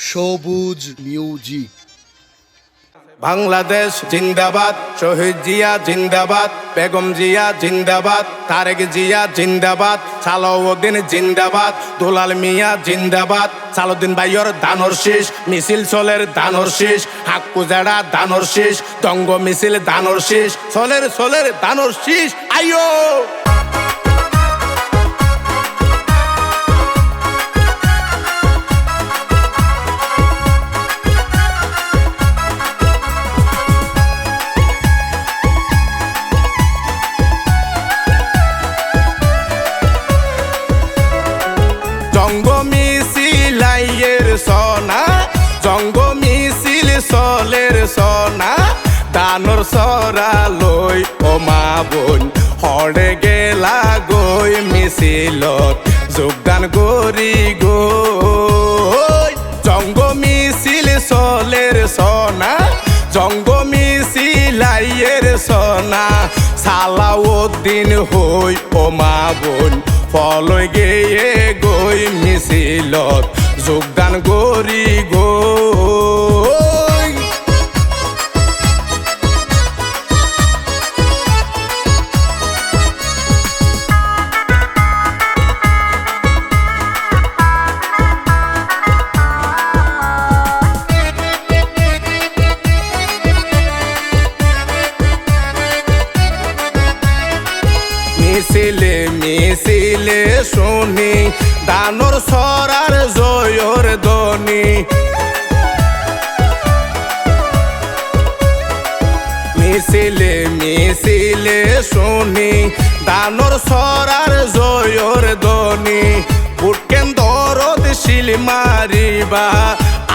সবুজ মিউজিক। বাংলাদেশ জিন্দাবাদ, শহীদ জিয়া জিন্দাবাদ, বেগম জিয়া জিন্দাবাদ, তারেক জিয়া জিন্দাবাদ, সালাউদ্দিন জিন্দাবাদ, দুলাল মিয়া জিন্দাবাদ, সালাউদ্দিন ভাইয়র দানর শীষ, মিছিল চলের দানর শীষ, হাক্কুজাড়া দানর শীষ, দঙ্গ মিছিল দানর শীষ, চলের দানর শীষ, আইয়ো জঙ্গ মিছিল আইয়ের সোনা, জঙ্গ মিছিল চলের সোনা, দানর সরা লই ও মা বোন হরে গেলা গই মিছিলত যোগদান করি গই। জঙ্গ মিছিল চলের সোনা, জঙ্গ মিছিল আইয়ের সোনা, সালাউদ্দিন হই ও মা বোন ফলই গেয়ে গই মিছিলত যোগদান করি গই। মিছিলে মিছিলে শুনি দানর সরার জয়র ধ্বনি, মিছিলে মিছিলে শুনি দানর সরার জয়র ধ্বনি, বুটকেন দরদ শিল মারিবা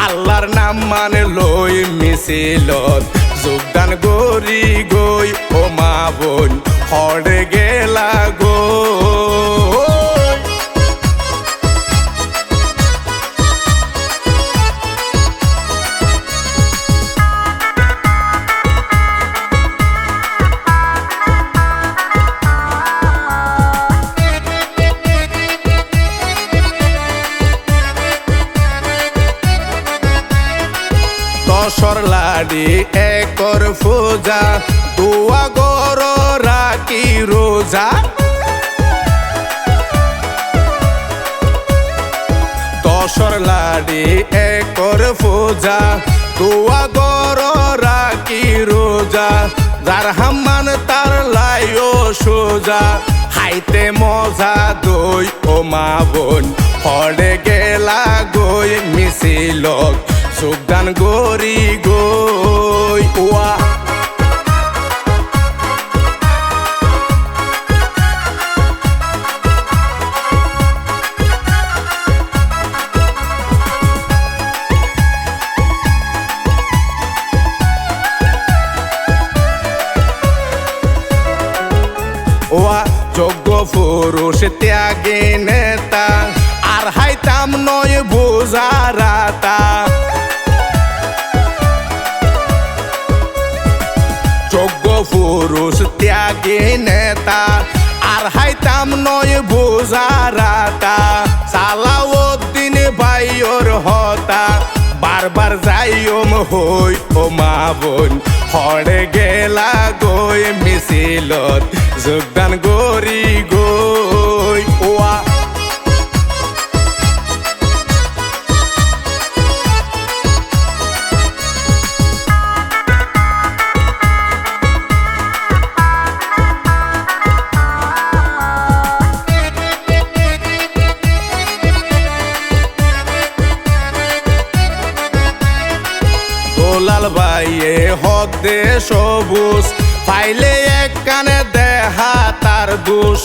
আল্লাহর নাম মানে লই মিছিলত যোগদান করি গই ও মা বোন হরে গেলা গই। দশর লাড়ি একর ফোজা, দুয়া গর রাখি রোজা, দশর লাড়ি একর ফোজা, দুয়া গর রাখি রোজা, যার হাম্মান তার লাইও সোজা, হাইতে মজা দই ও মা বোন হরে গেলা গই মিছিলত যোগদান করি গই। ওয়া ওয়া যোগ্য পুরুষ ত্যাগে নেতা, আর হাইতাম নয় বোঝা রাতা, যোগ্য পুরুষ ত্যাগে নেতা, আর হাইতাম নয় বোঝা রাতা, সালাউদ্দিন ভাইয়র হতা বারবার যাইম হই ও মা বোন হরে গেলা গই মিছিলত যোগদান করি গই। ওয়া দুলাল ভাইয়ে হদে সবুজ, পাইলে এক কানে দেহা তার দোষ,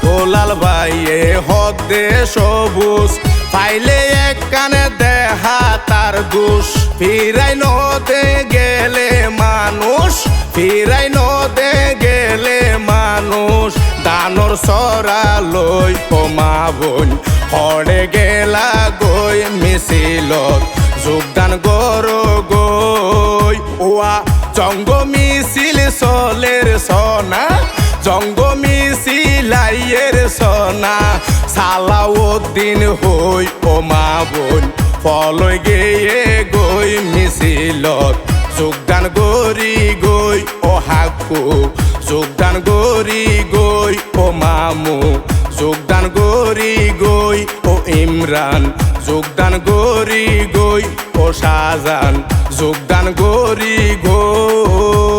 দুলাল ভাইয়ে হদে সবুজ, পাইলে এক কানে দেহা তার দোষ, ফিরাই নদে গেলে মানুষ, ফিরাই নদে গেলে মানুষ, দানর সরা লই ও মা বোন হরে গেলা গই মিছিলত যোগদান কর গই। ওয়া জঙ্গ মিছিল চলের সোনা, জঙ্গ মিছিল আইয়ের সোনা, সালাউদ্দিন হই ও মা বোন ফলই গেয়ে গই মিছিলত যোগদান গরি গই ও হাকু যোগদান গরি গই ও মামু যোগদান গরি গই ও ইমরান যোগদান গরি গই ও শাহজান যোগদান গরি গই